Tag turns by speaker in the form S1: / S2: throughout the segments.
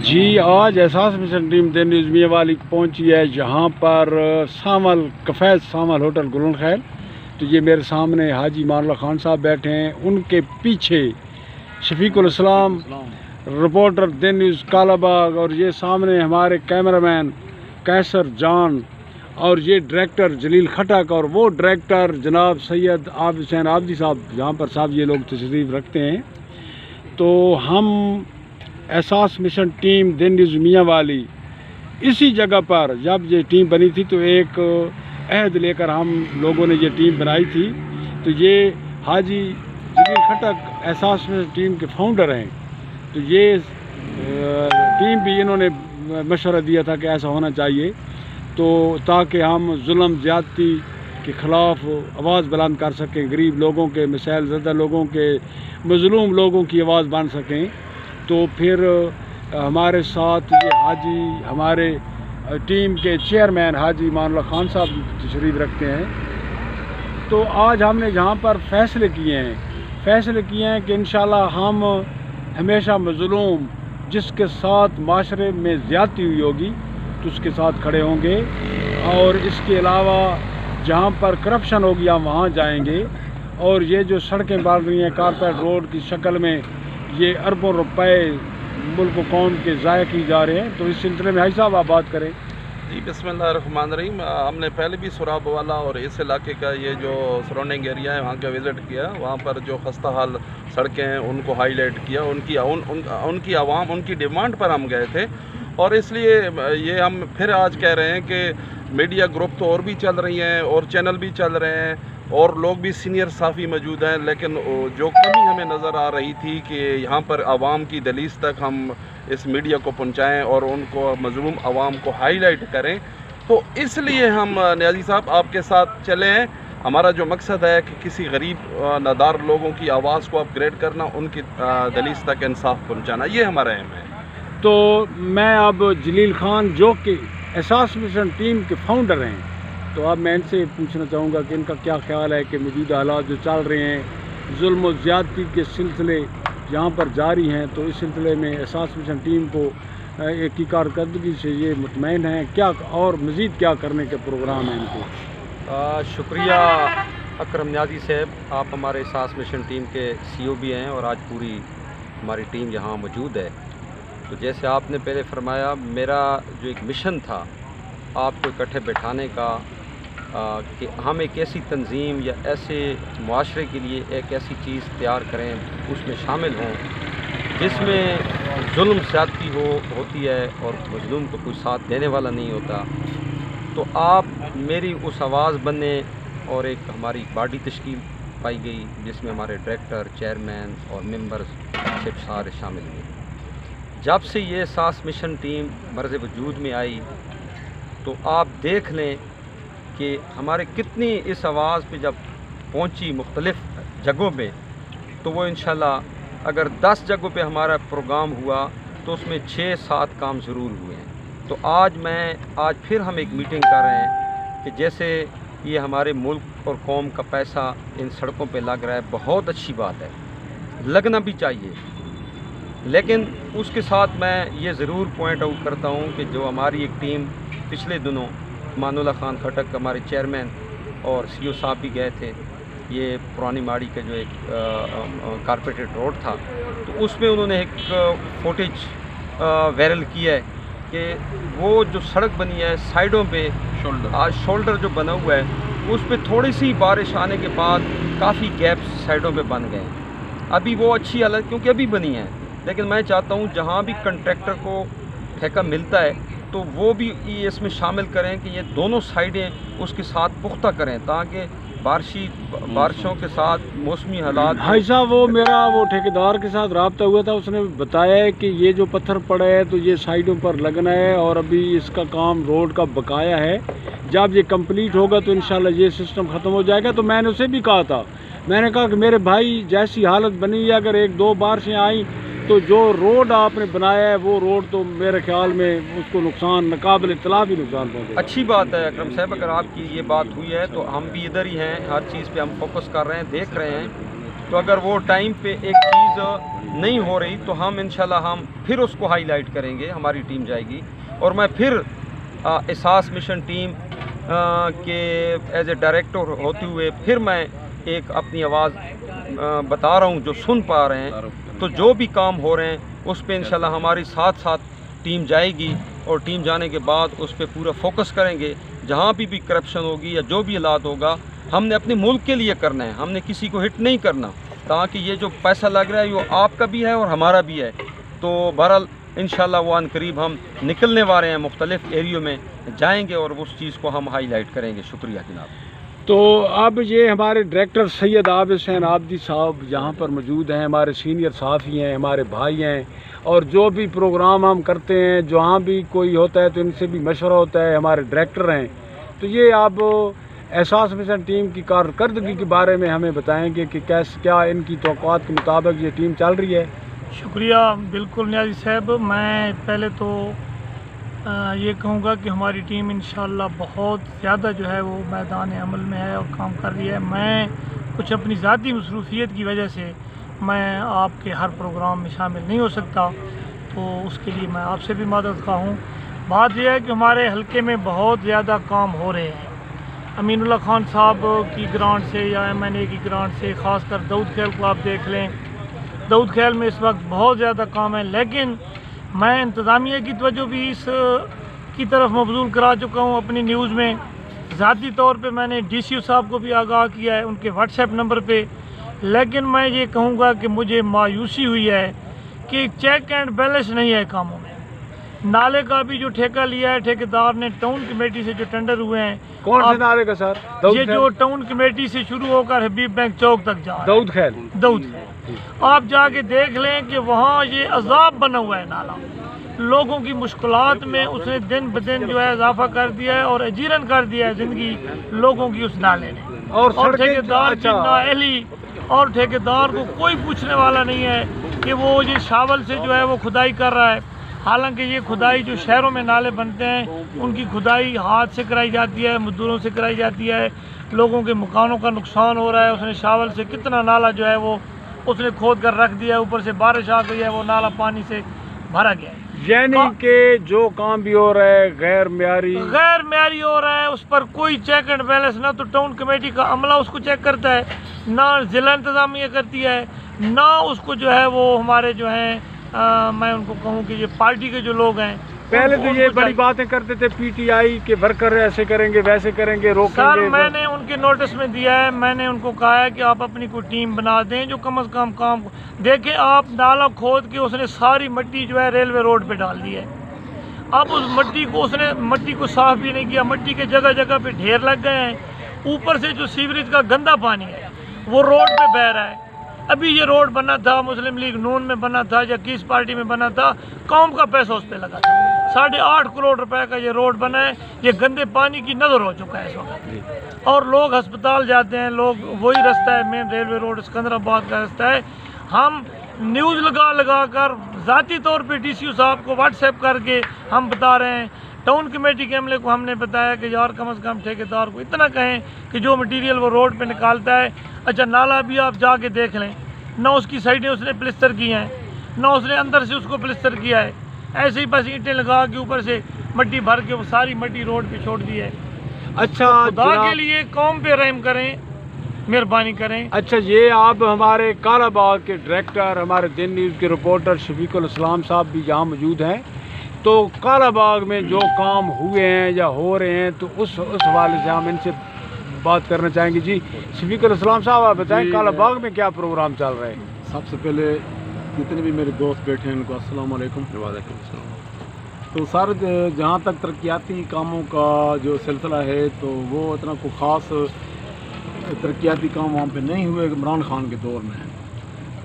S1: جی آج احساس mission team then news میاں والی پہنچی ہے جہاں پر سامل کفیز سامل ہوٹل گلن خیل. تو یہ میرے سامنے حاجی مان اللہ خان صاحب بیٹھے ہیں، ان کے پیچھے شفیق الاسلام رپورٹر دین نیوز کالا باغ، اور یہ سامنے ہمارے کیمرہ مین کیسر جان، اور یہ ڈائریکٹر جلیل کھٹک، اور وہ ڈائریکٹر جناب سید عابد حسین عابدی صاحب، جہاں پر صاحب یہ لوگ تشریف رکھتے ہیں. تو ہم احساس مشن ٹیم دین نیوز میاں والی اسی جگہ پر جب یہ ٹیم بنی تھی تو ایک عہد لے کر ہم لوگوں نے یہ ٹیم بنائی تھی. تو یہ حاجی جلیل کھٹک احساس مشن ٹیم کے فاؤنڈر ہیں. تو یہ ٹیم بھی انہوں نے مشورہ دیا تھا کہ ایسا ہونا چاہیے، تو تاکہ ہم ظلم زیادتی کے خلاف آواز بلند کر سکیں، غریب لوگوں کے، مسائل زدہ لوگوں کے، مظلوم لوگوں کی آواز بن سکیں. تو پھر ہمارے ساتھ یہ حاجی ہمارے ٹیم کے چیئرمین حاجی مان اللہ خان صاحب تشریف رکھتے ہیں. تو آج ہم نے جہاں پر فیصلے کیے ہیں کہ انشاءاللہ ہم ہمیشہ مظلوم جس کے ساتھ معاشرے میں زیادتی ہوئی ہوگی تو اس کے ساتھ کھڑے ہوں گے، اور اس کے علاوہ جہاں پر کرپشن ہوگی ہم وہاں جائیں گے. اور یہ جو سڑکیں بن رہی ہیں کارپیٹ روڈ کی شکل میں، یہ اربوں روپے ملک و قوم کے ضائع کی جا رہے ہیں. تو اس سلسلے میں حاجی صاحب آپ بات کریں.
S2: جی بسم اللہ الرحمن الرحیم. ہم نے پہلے بھی سراب والا اور اس علاقے کا یہ جو سراؤنڈنگ ایریا ہے وہاں کا وزٹ کیا. وہاں پر جو خستہ حال سڑکیں ہیں ان کو ہائی لائٹ کیا، ان کی عوام، ان کی ڈیمانڈ پر ہم گئے تھے. اور اس لیے یہ ہم پھر آج کہہ رہے ہیں کہ میڈیا گروپ تو اور بھی چل رہی ہیں اور چینل بھی چل رہے ہیں اور لوگ بھی سینئر صحافی موجود ہیں، لیکن جو کمی ہمیں نظر آ رہی تھی کہ یہاں پر عوام کی دہلیز تک ہم اس میڈیا کو پہنچائیں اور ان کو مظلوم عوام کو ہائی لائٹ کریں. تو اس لیے ہم نیازی صاحب آپ کے ساتھ چلے ہیں. ہمارا جو مقصد ہے کہ کسی غریب نادار لوگوں کی آواز کو اپ گریڈ کرنا، ان کی دہلیز تک انصاف پہنچانا، یہ ہمارا اہم ہے.
S1: تو میں اب جلیل خان جو کہ احساس مشن ٹیم کے فاؤنڈر ہیں، تو اب میں ان سے پوچھنا چاہوں گا کہ ان کا کیا خیال ہے کہ موجودہ حالات جو چل رہے ہیں، ظلم و زیادتی کے سلسلے جہاں پر جاری ہیں، تو اس سلسلے میں احساس مشن ٹیم کو کی کارکردگی سے یہ مطمئن ہیں کیا، اور مزید کیا کرنے کے پروگرام ہیں ان کو؟
S3: شکریہ اکرم نیازی صاحب، آپ ہمارے احساس مشن ٹیم کے CEO بھی ہیں اور آج پوری ہماری ٹیم یہاں موجود ہے. تو جیسے آپ نے پہلے فرمایا، میرا جو ایک مشن تھا آپ کو اکٹھے بیٹھانے کا، کہ ہم ایک ایسی تنظیم یا ایسے معاشرے کے لیے ایک ایسی چیز تیار کریں، اس میں شامل ہوں جس میں ظلم زیادتی ہوتی ہے اور مظلوم کو کوئی ساتھ دینے والا نہیں ہوتا. تو آپ میری اس آواز بننے، اور ایک ہماری باڈی تشکیل پائی گئی جس میں ہمارے ڈائریکٹر، چیئرمین اور ممبرز سارے شامل ہوئے. جب سے یہ احساس مشن ٹیم مرز وجود میں آئی تو آپ دیکھ لیں کہ ہمارے کتنی اس آواز پہ جب پہنچی مختلف جگہوں پہ، تو وہ انشاءاللہ اگر 10 جگہوں پہ ہمارا پروگرام ہوا تو اس میں 6-7 کام ضرور ہوئے ہیں. تو آج پھر ہم ایک میٹنگ کر رہے ہیں کہ جیسے یہ ہمارے ملک اور قوم کا پیسہ ان سڑکوں پہ لگ رہا ہے، بہت اچھی بات ہے، لگنا بھی چاہیے. لیکن اس کے ساتھ میں یہ ضرور پوائنٹ آؤٹ کرتا ہوں کہ جو ہماری ایک ٹیم پچھلے دنوں مان اللہ خان کھٹک ہمارے چیئرمین اور CEO صاحب بھی گئے تھے، یہ پرانی ماڑی کا جو ایک کارپیٹڈ روڈ تھا، تو اس میں انہوں نے ایک فوٹیج وائرل کیا ہے کہ وہ جو سڑک بنی ہے سائڈوں پہ شولڈر جو بنا ہوا ہے، اس پہ تھوڑی سی بارش آنے کے بعد کافی گیپس سائڈوں پہ بن گئے ہیں. ابھی وہ اچھی حالت کیونکہ ابھی بنی ہے، لیکن میں چاہتا ہوں جہاں بھی کنٹریکٹر کو ٹھیکہ ملتا ہے تو وہ بھی اس میں شامل کریں کہ یہ دونوں سائڈیں اس کے ساتھ پختہ کریں، تاکہ بارشوں کے ساتھ موسمی حالات.
S1: بھائی صاحب وہ ٹھیکیدار کے ساتھ رابطہ ہوا تھا، اس نے بتایا ہے کہ یہ جو پتھر پڑا ہے تو یہ سائڈوں پر لگنا ہے، اور ابھی اس کا کام روڈ کا بقایا ہے. جب یہ کمپلیٹ ہوگا تو انشاءاللہ یہ سسٹم ختم ہو جائے گا. تو میں نے اسے بھی کہا تھا، میں نے کہا کہ میرے بھائی جیسی حالت بنی ہے، اگر 1-2 بارشیں آئیں تو جو روڈ آپ نے بنایا ہے وہ روڈ تو میرے خیال میں اس کو نقصان، ناقابل اطلاق ہی نقصان پہنچے.
S3: اچھی بات ہے اکرم صاحب، اگر آپ کی یہ بات ہوئی ہے تو ہم بھی ادھر ہی ہیں، ہر چیز پہ ہم فوکس کر رہے ہیں، دیکھ رہے ہیں. تو اگر وہ ٹائم پہ ایک چیز نہیں ہو رہی تو ہم انشاءاللہ ہم پھر اس کو ہائی لائٹ کریں گے، ہماری ٹیم جائے گی اور میں پھر احساس مشن ٹیم کے ایز اے ڈائریکٹر ہوتے ہوئے پھر میں ایک اپنی آواز بتا رہا ہوں جو سن پا رہے ہیں، تو جو بھی کام ہو رہے ہیں اس پہ انشاءاللہ ہماری ساتھ ساتھ ٹیم جائے گی اور ٹیم جانے کے بعد اس پہ پورا فوکس کریں گے. جہاں بھی کرپشن ہوگی یا جو بھی حالات ہوگا ہم نے اپنے ملک کے لیے کرنا ہے، ہم نے کسی کو ہٹ نہیں کرنا، تاکہ یہ جو پیسہ لگ رہا ہے وہ آپ کا بھی ہے اور ہمارا بھی ہے. تو بہرحال انشاءاللہ وہ عن قریب ہم نکلنے والے ہیں، مختلف ایریوں میں جائیں گے اور اس چیز کو ہم ہائی لائٹ کریں گے. شکریہ جناب.
S1: تو اب یہ ہمارے ڈائریکٹر سید عابد حسین عابدی صاحب یہاں پر موجود ہیں، ہمارے سینئر صحافی ہیں، ہمارے بھائی ہیں، اور جو بھی پروگرام ہم کرتے ہیں جہاں بھی کوئی ہوتا ہے تو ان سے بھی مشورہ ہوتا ہے، ہمارے ڈائریکٹر ہیں. تو یہ آپ احساس مشن ٹیم کی کارکردگی کے بارے میں ہمیں بتائیں گے کہ کیا ان کی توقعات کے مطابق یہ ٹیم چل رہی ہے؟
S4: شکریہ. بالکل نیازی صاحب، میں پہلے تو یہ کہوں گا کہ ہماری ٹیم انشاءاللہ بہت زیادہ جو ہے وہ میدان عمل میں ہے اور کام کر رہی ہے. میں کچھ اپنی ذاتی مصروفیت کی وجہ سے میں آپ کے ہر پروگرام میں شامل نہیں ہو سکتا، تو اس کے لیے میں آپ سے بھی معذرت خواہ ہوں. بات یہ ہے کہ ہمارے حلقے میں بہت زیادہ کام ہو رہے ہیں. امین اللہ خان صاحب کی گرانٹ سے یا MNA کی گرانٹ سے، خاص کر داؤد خیل کو آپ دیکھ لیں، داؤد خیل میں اس وقت بہت زیادہ کام ہے. لیکن میں انتظامیہ کی توجہ بھی اس کی طرف مبذول کرا چکا ہوں اپنی نیوز میں. ذاتی طور پہ میں نے DCO صاحب کو بھی آگاہ کیا ہے ان کے واٹس ایپ نمبر پہ. لیکن میں یہ کہوں گا کہ مجھے مایوسی ہوئی ہے کہ چیک اینڈ بیلنس نہیں ہے کاموں میں. نالے کا بھی جو ٹھیکہ لیا ہے ٹھیکیدار نے، ٹاؤن کمیٹی سے جو ٹینڈر ہوئے ہیں،
S1: کون سے نالے کا سر؟
S4: یہ جو ٹاؤن کمیٹی سے شروع ہو کر حبیب بینک چوک تک جا رہا ہے،
S1: داؤد خیل.
S4: داؤد خیل، آپ جا کے دیکھ لیں کہ وہاں یہ عذاب بنا ہوا ہے نالا. لوگوں کی مشکلات میں اس نے دن بدن جو ہے اضافہ کر دیا ہے اور اجیرن کر دیا ہے زندگی لوگوں کی اس نالے نے. اور ٹھیکیدار کی نااہلی، اور ٹھیکیدار کو کوئی پوچھنے والا نہیں ہے کہ وہ یہ شاول سے جو ہے وہ کھدائی کر رہا ہے. حالانکہ یہ کھدائی جو شہروں میں نالے بنتے ہیں ان کی کھدائی ہاتھ سے کرائی جاتی ہے، مزدوروں سے کرائی جاتی ہے. لوگوں کے مکانوں کا نقصان ہو رہا ہے. اس نے شاول سے کتنا نالا جو ہے وہ اس نے کھود کر رکھ دیا ہے، اوپر سے بارش آ گئی ہے، وہ نالا پانی سے بھرا گیا ہے.
S1: یعنی کہ جو کام بھی ہو رہا ہے غیر معیاری
S4: ہو رہا ہے، اس پر کوئی چیک اینڈ بیلنس نہ تو ٹاؤن کمیٹی کا عملہ اس کو چیک کرتا ہے، نہ ضلع انتظامیہ کرتی ہے، نہ اس کو جو ہے وہ ہمارے جو ہیں میں ان کو کہوں کہ یہ پارٹی کے جو لوگ ہیں.
S1: پہلے تو یہ بڑی باتیں کرتے تھے PTI کے ورکر ایسے کریں گے ویسے کریں گے، روکیں
S4: سر
S1: گے.
S4: میں نے ان کے نوٹس میں دیا ہے، میں نے ان کو کہا ہے کہ آپ اپنی کوئی ٹیم بنا دیں جو کم از کم کام دیکھیں. آپ نالا کھود کے اس نے ساری مٹی جو ہے ریلوے روڈ پہ ڈال دی ہے. اب اس مٹی کو اس نے مٹی کو صاف بھی نہیں کیا، مٹی کے جگہ جگہ پہ ڈھیر لگ گئے ہیں. اوپر سے جو سیوریج کا گندا پانی ہے وہ روڈ پہ بہہ رہا ہے. ابھی یہ روڈ بنا تھا مسلم لیگ نون میں بنا تھا یا کس پارٹی میں بنا تھا، قوم کا پیسہ اس پہ لگا تھا. 8.5 کروڑ روپے کا یہ روڈ بنا ہے. یہ گندے پانی کی نظر ہو چکا ہے اس وقت، اور لوگ ہسپتال جاتے ہیں. لوگ وہی رستہ ہے مین ریلوے روڈ سکندرآباد کا رستہ ہے. ہم نیوز لگا کر ذاتی طور پہ DCO صاحب کو واٹس ایپ کر کے ہم بتا رہے ہیں. ٹاؤن کمیٹی کے عملے کو ہم نے بتایا کہ یار کم از کم ٹھیکیدار کو اتنا کہیں کہ جو مٹیریل وہ روڈ پہ نکالتا ہے. اچھا نالا بھی آپ جا کے دیکھ لیں، نہ اس کی سائڈیں اس نے پلسٹر کی ہیں، نہ اس نے اندر سے اس کو پلسٹر کیا ہے. ایسے ہی بس اینٹیں لگا کے اوپر سے مٹی بھر کے وہ ساری مٹی روڈ پہ چھوڑ دی ہے.
S1: اچھا
S4: خدا کے لیے قوم پہ رحم کریں، مہربانی کریں.
S1: اچھا یہ آپ ہمارے کالا باغ کے ڈائریکٹر، ہمارے دن نیوز کے رپورٹر شفیق الاسلام صاحب بھی یہاں موجود ہیں. تو کالا باغ میں جو کام ہوئے ہیں یا ہو رہے ہیں تو اس حوالے سے ہم ان سے بات کرنا چاہیں گے. جی شفیق الاسلام صاحب آپ بتائیں کالا باغ میں کیا پروگرام چل رہے ہیں؟
S5: سب سے پہلے جتنے بھی میرے دوست بیٹھے ہیں ان کو السلام علیکم.
S2: وعلیکم السلام.
S5: تو سر جہاں تک ترقیاتی کاموں کا جو سلسلہ ہے تو وہ اتنا کوئی خاص ترقیاتی کام وہاں پہ نہیں ہوئے عمران خان کے دور میں.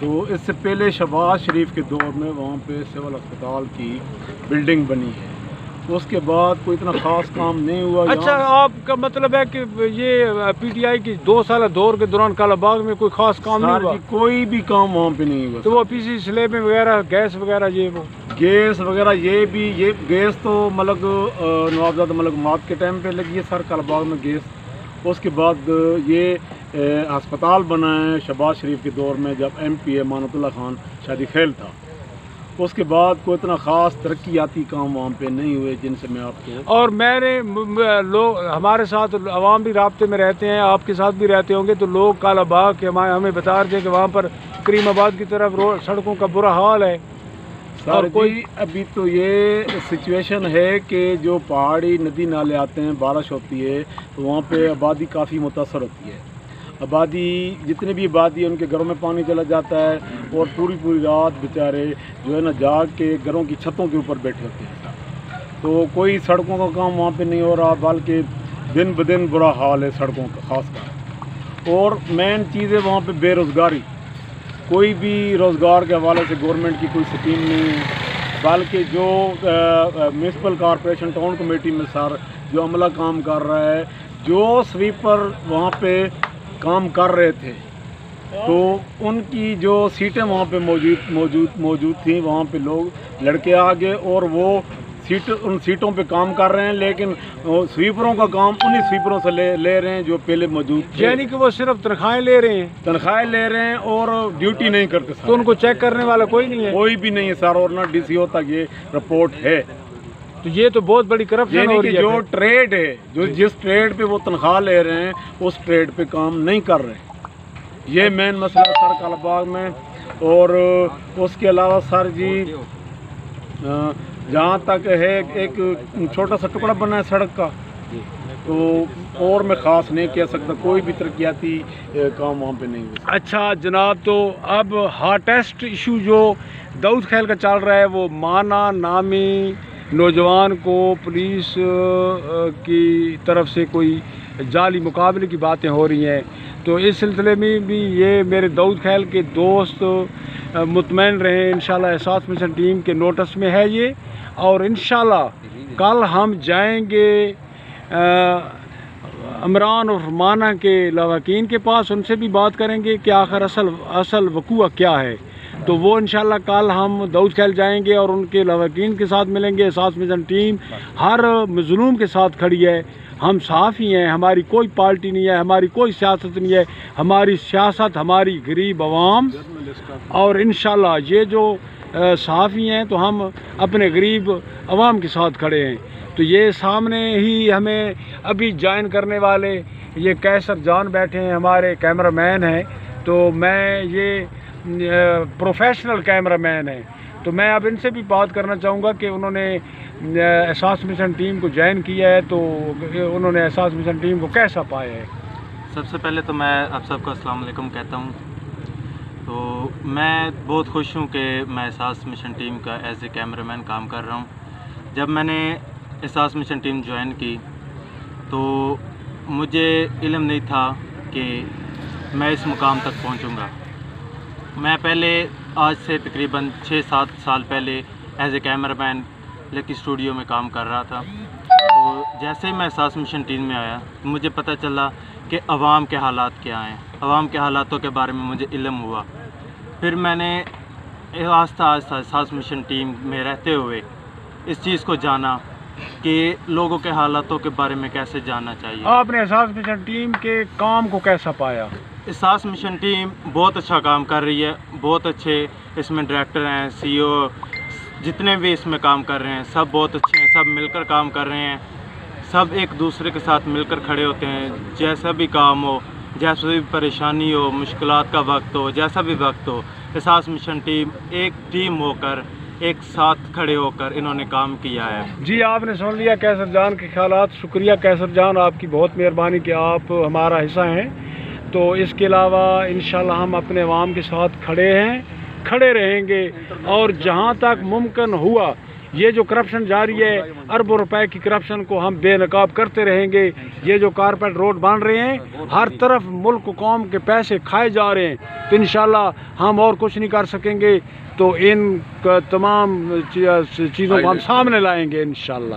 S5: تو اس سے پہلے شہباز شریف کے دور میں وہاں پہ سول اسپتال کی بلڈنگ بنی ہے. اس کے بعد کوئی اتنا خاص کام نہیں ہوا.
S1: اچھا آپ کا مطلب ہے کہ یہ PTI کی 2 سالہ دور کے دوران کالا باغ میں کوئی خاص کام نہیں ہوا؟
S5: کوئی بھی کام وہاں پہ نہیں ہوا.
S1: تو وہ PC سلیب وغیرہ گیس وغیرہ
S5: گیس وغیرہ یہ گیس تو ملک نوابزادہ ملک مات کے ٹائم پہ لگی ہے سر کالا باغ میں گیس. اس کے بعد یہ ہسپتال بنا ہے شہباز شریف کے دور میں جب MP امانت اللہ خان شادی خیل تھا. اس کے بعد کوئی اتنا خاص ترقیاتی کام وہاں پہ نہیں ہوئے جن سے میں آپ کو.
S1: اور میں نے لوگ ہمارے ساتھ عوام بھی رابطے میں رہتے ہیں، آپ کے ساتھ بھی رہتے ہوں گے، تو لوگ کالا باغ کے ہمیں بتا رہے کہ وہاں پر کریم آباد کی طرف سڑکوں کا برا حال ہے.
S5: اور کوئی ابھی تو یہ سچویشن ہے کہ جو پہاڑی ندی نالے آتے ہیں، بارش ہوتی ہے تو وہاں پہ آبادی کافی متاثر ہوتی ہے. آبادی جتنی بھی آبادی ہے ان کے گھروں میں پانی چلا جاتا ہے اور پوری رات بیچارے جو ہے نا جاگ کے گھروں کی چھتوں کے اوپر بیٹھے ہوتے ہیں. تو کوئی سڑکوں کا کام وہاں پہ نہیں ہو رہا، بلکہ دن بدن برا حال ہے سڑکوں کا خاص کر. اور مین چیز ہے وہاں پہ بے روزگاری. کوئی بھی روزگار کے حوالے سے گورنمنٹ کی کوئی سکیم نہیں ہے، بلکہ جو میونسپل کارپوریشن ٹاؤن کمیٹی میں سر جو عملہ کام کر رہا ہے، جو سویپر وہاں پہ کام کر رہے تھے تو ان کی جو سیٹیں وہاں پہ موجود تھیں، وہاں پہ لوگ لڑکے آ گئے اور وہ ان سیٹوں پہ کام کر رہے ہیں، لیکن سویپروں کا کام انہی سویپروں سے لے رہے ہیں جو پہلے موجود تھے.
S1: یعنی کہ وہ صرف تنخواہیں لے رہے ہیں اور
S5: ڈیوٹی نہیں کرتے سر.
S1: تو ان کو چیک کرنے والا کوئی نہیں ہے؟
S5: کوئی بھی نہیں ہے سر، اور نہ DCO تک یہ رپورٹ ہے.
S1: تو یہ تو بہت بڑی کرپشن ہو رہی ہے.
S5: جو ٹریڈ ہے، جس ٹریڈ پہ وہ تنخواہ لے رہے ہیں اس ٹریڈ پہ کام نہیں کر رہے. یہ مین مسئلہ ہے سر کالا باغ میں. اور اس کے علاوہ سر جی جہاں تک ہے ایک چھوٹا سا ٹکڑا بنا ہے سڑک کا، تو اور میں خاص نہیں کہہ سکتا، کوئی بھی ترقیاتی کام وہاں پہ نہیں ہوا.
S1: اچھا جناب، تو اب ہارٹیسٹ ایشو جو داؤد خیل کا چل رہا ہے، وہ مانا نامی نوجوان کو پولیس کی طرف سے کوئی جعلی مقابلے کی باتیں ہو رہی ہیں. تو اس سلسلے میں بھی یہ میرے داؤد خیل کے دوست مطمئن رہیں، انشاءاللہ احساس مشن ٹیم کے نوٹس میں ہے یہ. اور انشاءاللہ کل ہم جائیں گے عمران اور مانا کے لواحقین کے پاس، ان سے بھی بات کریں گے کہ آخر اصل وقوع کیا ہے. تو وہ انشاءاللہ کل ہم داؤد خیل جائیں گے اور ان کے لواحقین کے ساتھ ملیں گے. احساس مشن ٹیم ہر مظلوم کے ساتھ کھڑی ہے. ہم صحافی ہیں، ہماری کوئی پارٹی نہیں ہے، ہماری کوئی سیاست نہیں ہے. ہماری سیاست ہماری غریب عوام، اور انشاءاللہ یہ جو صحافی ہیں تو ہم اپنے غریب عوام کے ساتھ کھڑے ہیں. تو یہ سامنے ہی ہمیں ابھی جوائن کرنے والے یہ کیسر جان بیٹھے ہیں، ہمارے کیمرہ مین ہیں. تو میں یہ پروفیشنل کیمرہ مین ہیں، تو میں اب ان سے بھی بات کرنا چاہوں گا کہ انہوں نے احساس مشن ٹیم کو جوائن کیا ہے تو انہوں نے احساس مشن ٹیم کو کیسا پایا ہے.
S6: سب سے پہلے تو میں آپ سب کو السلام علیکم کہتا ہوں. تو میں بہت خوش ہوں کہ میں احساس مشن ٹیم کا ایز اے کیمرہ مین کام کر رہا ہوں. جب میں نے احساس مشن ٹیم جوائن کی تو مجھے علم نہیں تھا کہ میں اس مقام تک پہنچوں گا. میں پہلے آج سے تقریباً 6-7 سال پہلے as a camera man lucky studio میں کام کر رہا تھا. تو جیسے ہی میں احساس مشن ٹیم میں آیا مجھے پتہ چلا کہ عوام کے حالات کیا ہیں، عوام کے حالاتوں کے بارے میں مجھے علم ہوا. پھر میں نے آہستہ آہستہ احساس مشن ٹیم میں رہتے ہوئے اس چیز کو جانا کہ لوگوں کے حالاتوں کے بارے میں کیسے جاننا چاہیے.
S1: آپ نے احساس مشن ٹیم کے کام کو کیسا پایا؟
S6: احساس مشن ٹیم بہت اچھا کام کر رہی ہے، بہت اچھے اس میں ڈائریکٹر ہیں، CEO جتنے بھی اس میں کام کر رہے ہیں سب بہت اچھے ہیں. سب مل کر کام کر رہے ہیں، سب ایک دوسرے کے ساتھ مل کر کھڑے ہوتے ہیں. جیسا بھی کام ہو، جیسا بھی پریشانی ہو، مشکلات کا وقت ہو، جیسا بھی وقت ہو، احساس مشن ٹیم ایک ٹیم ہو کر ایک ساتھ کھڑے ہو کر انہوں نے کام کیا ہے.
S1: جی آپ نے سن لیا کیسر جان کے خیالات. شکریہ کیسر جان، آپ کی بہت مہربانی کہ آپ ہمارا حصہ ہیں. تو اس کے علاوہ انشاءاللہ ہم اپنے عوام کے ساتھ کھڑے رہیں گے، اور جہاں تک ممکن ہوا یہ جو کرپشن جاری ہے، اربوں روپے کی کرپشن کو ہم بے نقاب کرتے رہیں گے. یہ جو کارپیٹ روڈ بن رہے ہیں، ہر طرف ملک و قوم کے پیسے کھائے جا رہے ہیں، تو انشاءاللہ ہم اور کچھ نہیں کر سکیں گے. تو ان تمام چیزوں کو ہم سامنے لائیں گے انشاءاللہ.